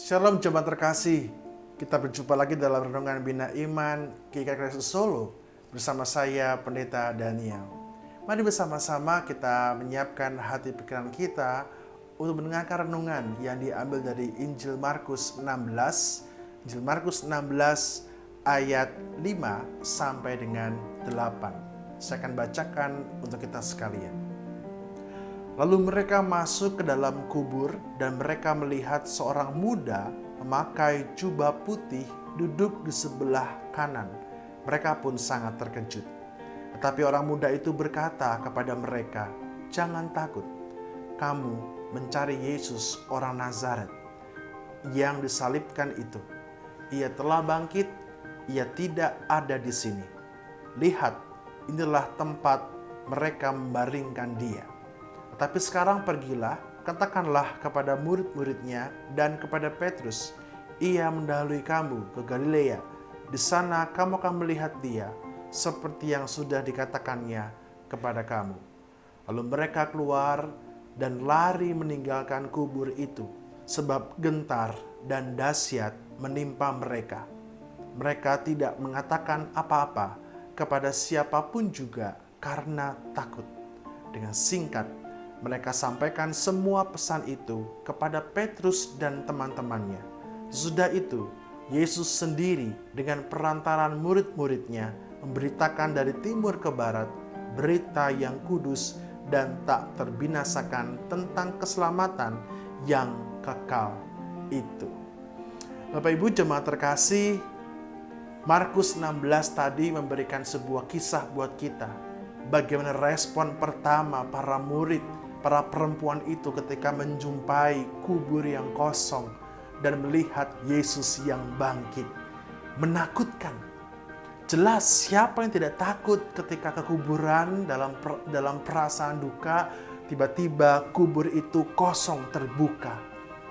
Shalom jemaat terkasih, kita berjumpa lagi dalam Renungan Bina Iman GKI Kristus Solo bersama saya Pendeta Daniel. Mari bersama-sama kita menyiapkan hati pikiran kita untuk mendengarkan renungan yang diambil dari Injil Markus 16, Injil Markus 16 ayat 5 sampai dengan 8. Saya akan bacakan untuk kita sekalian. Lalu mereka masuk ke dalam kubur dan mereka melihat seorang muda memakai jubah putih duduk di sebelah kanan. Mereka pun sangat terkejut. Tetapi orang muda itu berkata kepada mereka, "Jangan takut, kamu mencari Yesus orang Nazaret yang disalibkan itu. Ia telah bangkit, ia tidak ada di sini. Lihat, inilah tempat mereka membaringkan dia. Tapi sekarang pergilah, katakanlah kepada murid-muridnya dan kepada Petrus, ia mendahului kamu ke Galilea. Di sana kamu akan melihat dia, seperti yang sudah dikatakannya kepada kamu." Lalu mereka keluar dan lari meninggalkan kubur itu, sebab gentar dan dahsyat menimpa mereka. Mereka tidak mengatakan apa-apa kepada siapapun juga karena takut. Dengan singkat, mereka sampaikan semua pesan itu kepada Petrus dan teman-temannya. Sesudah itu, Yesus sendiri dengan perantaran murid-muridnya memberitakan dari timur ke barat berita yang kudus dan tak terbinasakan tentang keselamatan yang kekal itu. Bapak Ibu jemaat terkasih, Markus 16 tadi memberikan sebuah kisah buat kita. Bagaimana respon pertama para murid, para perempuan itu ketika menjumpai kubur yang kosong dan melihat Yesus yang bangkit. Menakutkan. Jelas siapa yang tidak takut ketika ke kuburan dalam perasaan duka, tiba-tiba kubur itu kosong terbuka.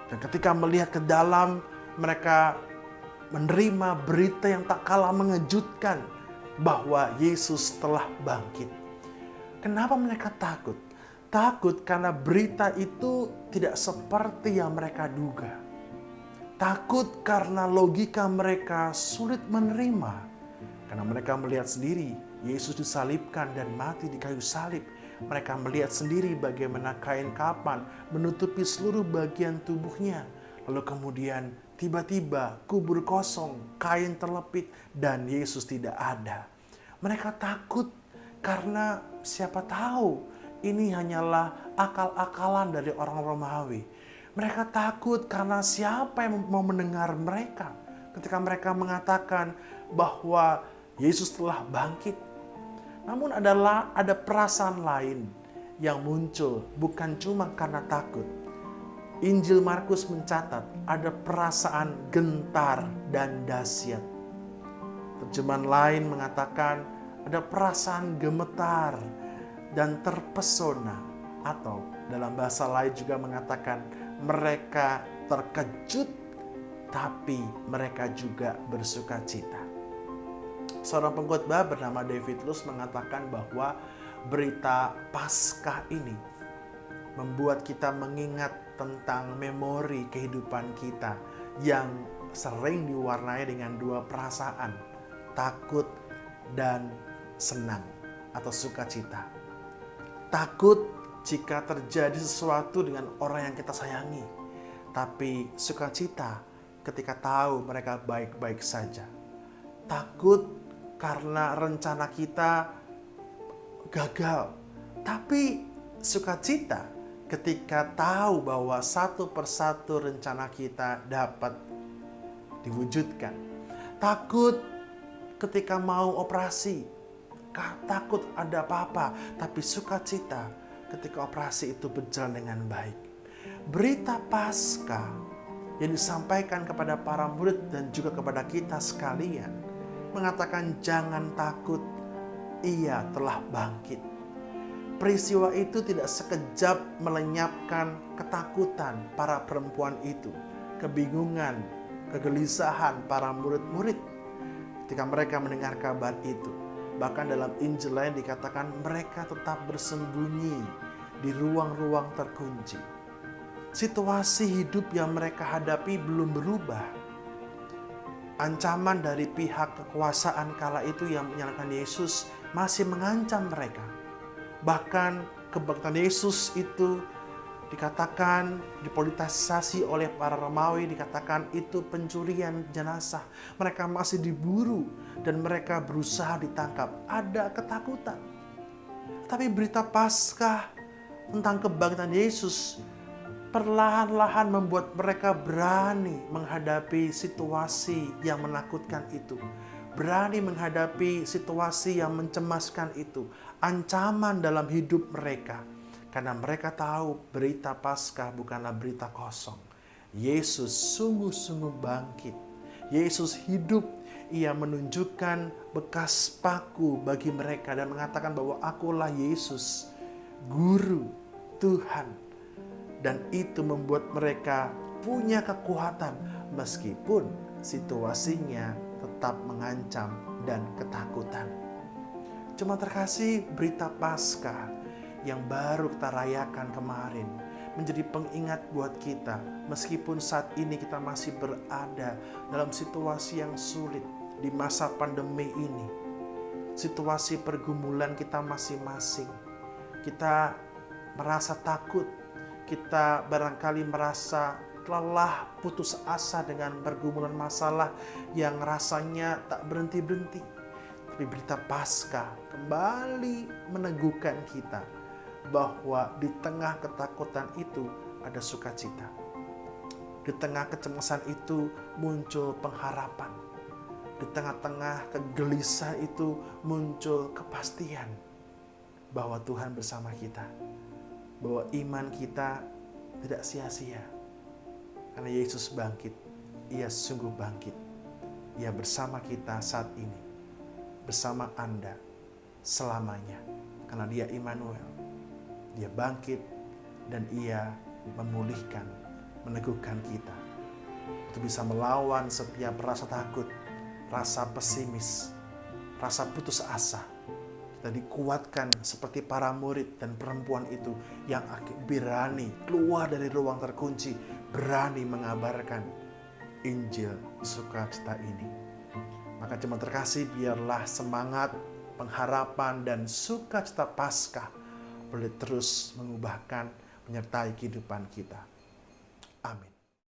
Dan ketika melihat ke dalam, mereka menerima berita yang tak kalah mengejutkan bahwa Yesus telah bangkit. Kenapa mereka takut? Takut karena berita itu tidak seperti yang mereka duga. Takut karena logika mereka sulit menerima. Karena mereka melihat sendiri Yesus disalibkan dan mati di kayu salib. Mereka melihat sendiri bagaimana kain kapan menutupi seluruh bagian tubuhnya. Lalu kemudian tiba-tiba kubur kosong, kain terlepit dan Yesus tidak ada. Mereka takut karena siapa tahu ini hanyalah akal-akalan dari orang Romawi. Mereka takut karena siapa yang mau mendengar mereka ketika mereka mengatakan bahwa Yesus telah bangkit. Namun ada perasaan lain yang muncul bukan cuma karena takut. Injil Markus mencatat ada perasaan gentar dan dahsyat. Terjemahan lain mengatakan ada perasaan gemetar dan terpesona, atau dalam bahasa lain juga mengatakan mereka terkejut tapi mereka juga bersuka cita. Seorang pengkhotbah bernama David Luz mengatakan bahwa berita Paskah ini membuat kita mengingat tentang memori kehidupan kita yang sering diwarnai dengan dua perasaan, takut dan senang atau sukacita. Takut jika terjadi sesuatu dengan orang yang kita sayangi, tapi sukacita ketika tahu mereka baik-baik saja. Takut karena rencana kita gagal, tapi sukacita ketika tahu bahwa satu persatu rencana kita dapat diwujudkan. Takut ketika mau operasi, takut ada apa-apa, tapi sukacita ketika operasi itu berjalan dengan baik. Berita Paskah yang disampaikan kepada para murid dan juga kepada kita sekalian mengatakan jangan takut, ia telah bangkit. Peristiwa itu tidak sekejap melenyapkan ketakutan para perempuan itu, kebingungan, kegelisahan para murid-murid ketika mereka mendengar kabar itu. Bahkan dalam Injil lain dikatakan mereka tetap bersembunyi di ruang-ruang terkunci. Situasi hidup yang mereka hadapi belum berubah. Ancaman dari pihak kekuasaan kala itu yang menyalahkan Yesus masih mengancam mereka. Bahkan kebangkitan Yesus itu dikatakan dipolitisasi oleh para Romawi, dikatakan itu pencurian jenazah. Mereka masih diburu dan mereka berusaha ditangkap. Ada ketakutan. Tapi berita Paskah tentang kebangkitan Yesus perlahan-lahan membuat mereka berani menghadapi situasi yang menakutkan itu. Berani menghadapi situasi yang mencemaskan itu. Ancaman dalam hidup mereka. Karena mereka tahu berita Paskah bukanlah berita kosong. Yesus sungguh-sungguh bangkit. Yesus hidup. Ia menunjukkan bekas paku bagi mereka dan mengatakan bahwa akulah Yesus, Guru, Tuhan. Dan itu membuat mereka punya kekuatan meskipun situasinya tetap mengancam dan ketakutan. Cuma terkasih, berita Paskah yang baru kita rayakan kemarin menjadi pengingat buat kita, meskipun saat ini kita masih berada dalam situasi yang sulit di masa pandemi ini, situasi pergumulan kita masing-masing. Kita merasa takut, kita barangkali merasa lelah, putus asa dengan pergumulan masalah yang rasanya tak berhenti-berhenti. Tapi berita Paskah kembali meneguhkan kita bahwa di tengah ketakutan itu ada sukacita. Di tengah kecemasan itu muncul pengharapan. Di tengah-tengah kegelisahan itu muncul kepastian bahwa Tuhan bersama kita. Bahwa iman kita tidak sia-sia. Karena Yesus bangkit. Ia sungguh bangkit. Ia bersama kita saat ini. Bersama Anda selamanya. Karena Dia Immanuel. Dia bangkit dan Ia memulihkan, meneguhkan kita untuk bisa melawan setiap rasa takut, rasa pesimis, rasa putus asa. Kita dikuatkan seperti para murid dan perempuan itu yang berani keluar dari ruang terkunci, berani mengabarkan Injil sukacita ini. Maka jemaat terkasih, biarlah semangat, pengharapan, dan sukacita Paskah boleh terus mengubahkan, menyertai kehidupan kita. Amin.